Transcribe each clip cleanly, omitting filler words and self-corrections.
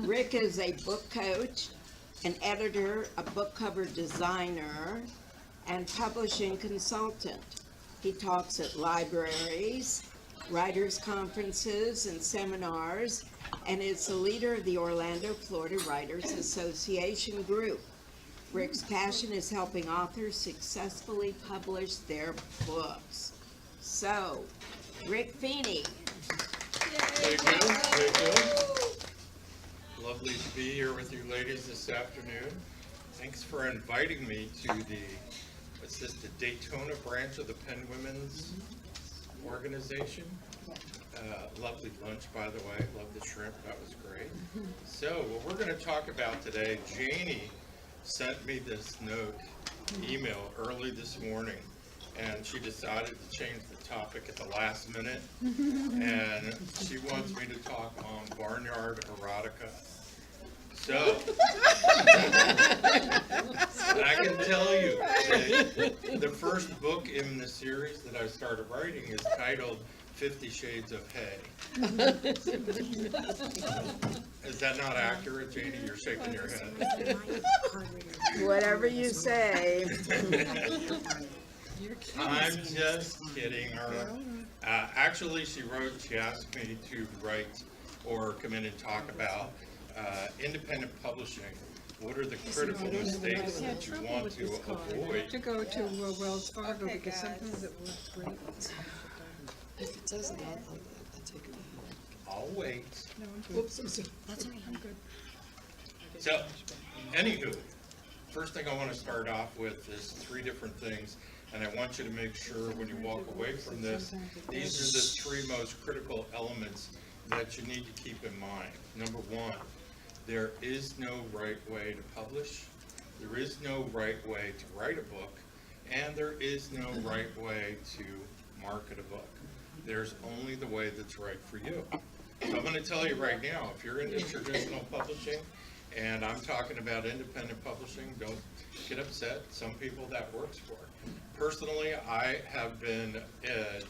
Rik is a book coach, an editor, a book cover designer, and publishing consultant. He talks at libraries, writers' conferences, and seminars, and is the leader of the Orlando, Florida Writers Association group. Rik's passion is helping authors successfully publish their books. So, Rik Feeney. Thank you. Thank you. Lovely to be here with you ladies this afternoon. Thanks for inviting me to the Daytona branch of the Pen Women's organization. Lovely lunch, by the way. Love the shrimp. That was great. So what we're going to talk about today, Janie sent me this email early this morning, and she decided to change the topic at the last minute, and she wants me to talk on barnyard erotica. So, I can tell you that the first book in the series that I started writing is titled 50 Shades of Hay. Is that not accurate, Janie? You're shaking your head. Whatever you say. I'm just kidding her. Actually, she asked me to write or come in and talk about independent publishing. What are the critical mistakes that you want to avoid? To go to Wells Fargo because sometimes it works great. If it does not, I'll take it. I'll wait. No, I'm good. Whoops, I'm sorry. That's all right. I'm good. So, anywho, first thing I want to start off with is three different things, and I want you to make sure when you walk away from this, these are the three most critical elements that you need to keep in mind. Number one, there is no right way to publish, there is no right way to write a book, and there is no right way to market a book. There's only the way that's right for you. So I'm going to tell you right now, if you're into traditional publishing, and I'm talking about independent publishing, don't get upset. Some people that works for. Personally, I have been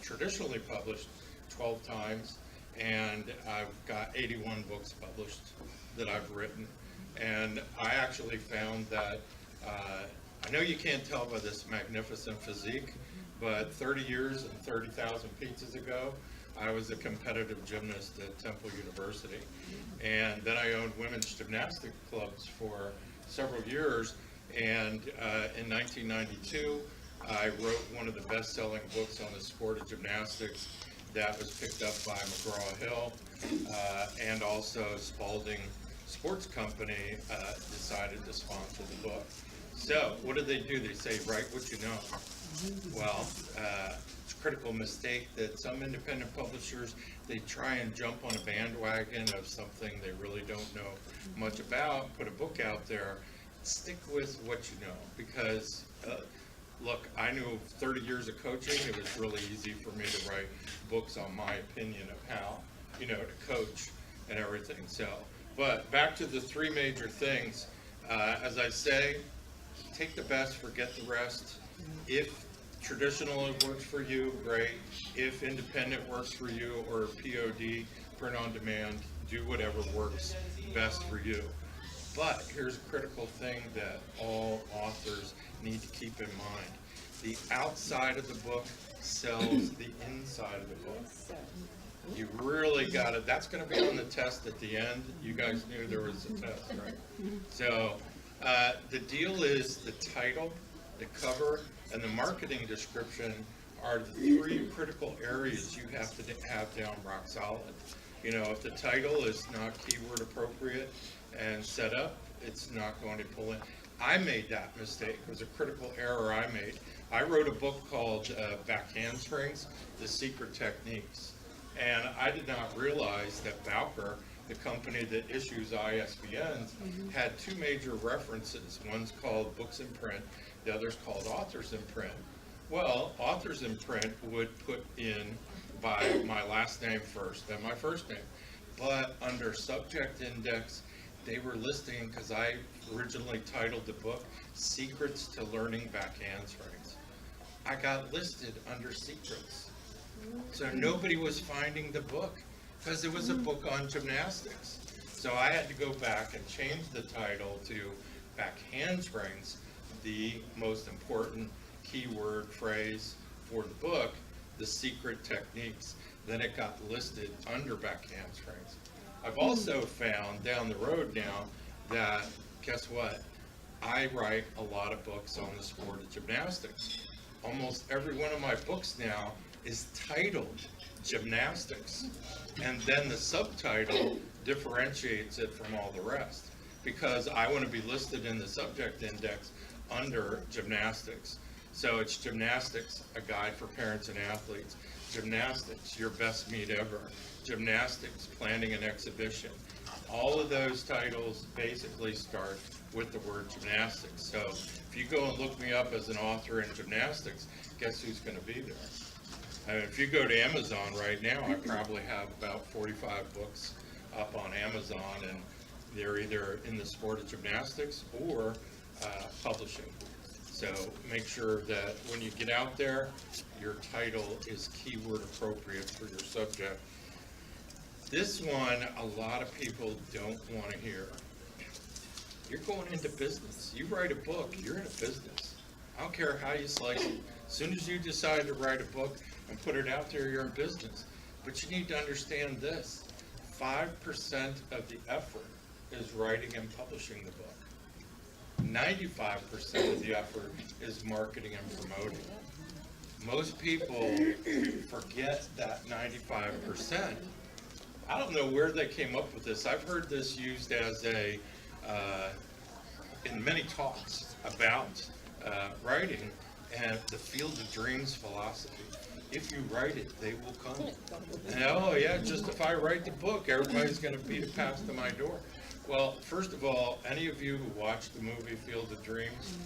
traditionally published 12 times, and I've got 81 books published that I've written. And I actually found that, I know you can't tell by this magnificent physique, but 30 years and 30,000 pizzas ago, I was a competitive gymnast at Temple University. And then I owned women's gymnastic clubs for several years. And in 1992, I wrote one of the best-selling books on the sport of gymnastics that was picked up by McGraw-Hill, and also Spalding Sports Company decided to sponsor the book. So what do? They say, write what you know. Well, it's a critical mistake that some independent publishers, they try and jump on a bandwagon of something they really don't know much about, put a book out there. Stick with what you know, because look, I knew 30 years of coaching, it was really easy for me to write books on my opinion of how, to coach and everything. So, but back to the three major things. As I say, take the best, forget the rest. If traditional works for you, great. If independent works for you, or POD, print on demand, do whatever works best for you. But here's a critical thing that all authors need to keep in mind. The outside of the book sells the inside of the book. You really got it. That's going to be on the test at the end. You guys knew there was a test, right? So the deal is the title, the cover, and the marketing description are the three critical areas you have to have down rock solid. If the title is not keyword appropriate and set up, it's not going to pull in. I made that mistake. It was a critical error I made. I wrote a book called Back Handsprings, The Secret Techniques. And I did not realize that Bowker, the company that issues ISBNs, had two major references. One's called Books in Print, the other's called Authors in Print. Well, Authors in Print would put in by my last name first, then my first name. But under subject index, they were listing, because I originally titled the book, Secrets to Learning Back Handsprings. I got listed under secrets. So nobody was finding the book, because it was a book on gymnastics. So I had to go back and change the title to Back Handsprings, the most important keyword phrase for the book, the secret techniques. Then it got listed under Back Handsprings. I've also found down the road now that, guess what? I write a lot of books on the sport of gymnastics. Almost every one of my books now is titled Gymnastics. And then the subtitle differentiates it from all the rest, because I want to be listed in the subject index under gymnastics. So it's Gymnastics, a guide for parents and athletes. Gymnastics, your best meet ever. Gymnastics, planning an exhibition. All of those titles basically start with the word gymnastics. So if you go and look me up as an author in gymnastics, guess who's going to be there? If you go to Amazon right now, I probably have about 45 books up on Amazon, and they're either in the sport of gymnastics or publishing. So make sure that when you get out there, your title is keyword appropriate for your subject. This one, a lot of people don't want to hear. You're going into business. You write a book, you're in a business. I don't care how you slice it. As soon as you decide to write a book and put it out there, you're in business. But you need to understand this. 5% of the effort is writing and publishing the book. 95% of the effort is marketing and promoting. Most people forget that 95%. I don't know where they came up with this. I've heard this used as a, in many talks about writing, and the Field of Dreams philosophy. If you write it, they will come. And, oh yeah, just if I write the book, everybody's going to beat a path to my door. Well, first of all, any of you who watched the movie Field of Dreams,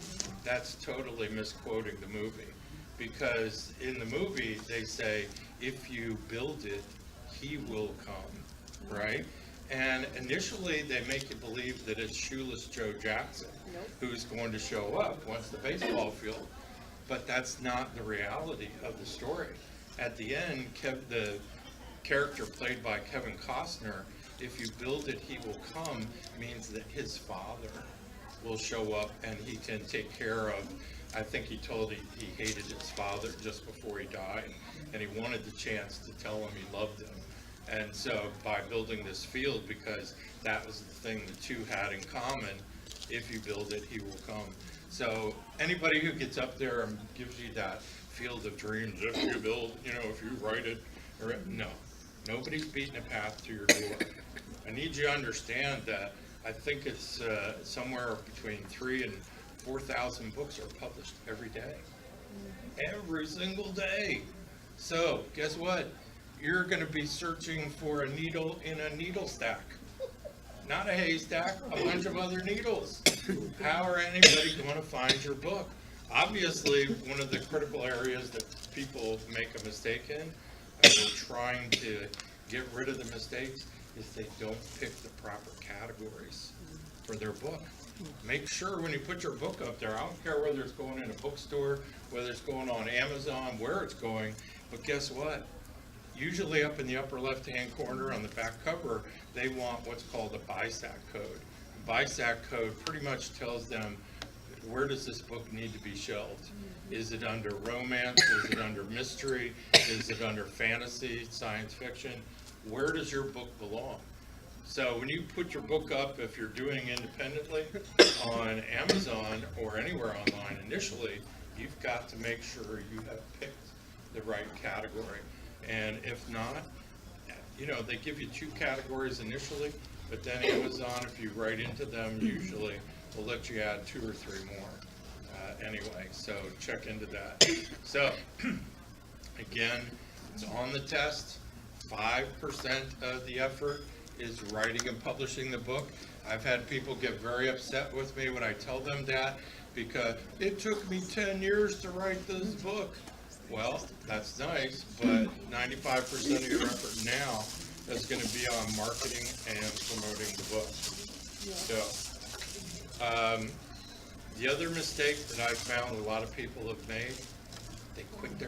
that's totally misquoting the movie. Because in the movie, they say, if you build it, he will come, right? And initially, they make you believe that it's shoeless Joe Jackson who's going to show up once the baseball field, but that's not the reality of the story. At the end, the character played by Kevin Costner, if you build it, he will come, means that his father will show up and he can take care of, I think he told he hated his father just before he died, and he wanted the chance to tell him he loved him. And so by building this field, because that was the thing the two had in common, if you build it, he will come. So anybody who gets up there and gives you that Field of Dreams, if you build, if you write it, no, nobody's beating a path to your door. I need you to understand that I think it's somewhere between 3,000 and 4,000 books are published every day. Every single day. So guess what? You're going to be searching for a needle in a needle stack. Not a haystack, a bunch of other needles. How are anybody going to find your book? Obviously, one of the critical areas that people make a mistake in, and we're trying to get rid of the mistakes, is they don't pick the proper categories for their book. Make sure when you put your book up there, I don't care whether it's going in a bookstore, whether it's going on Amazon, where it's going, but guess what? Usually up in the upper left-hand corner on the back cover, they want what's called a BISAC code. BISAC code pretty much tells them, where does this book need to be shelved? Is it under romance? Is it under mystery? Is it under fantasy, science fiction? Where does your book belong? So when you put your book up, if you're doing independently on Amazon or anywhere online initially, you've got to make sure you have picked the right category. And if not, they give you 2 categories initially, but then Amazon, if you write into them, usually will let you add 2 or 3 more anyway. So check into that. So again, it's on the test. 5% of the effort is writing and publishing the book. I've had people get very upset with me when I tell them that, because it took me 10 years to write this book. Well, that's nice, but 95% of your effort now is going to be on marketing and promoting the book. So, the other mistake that I found a lot of people have made, they quit their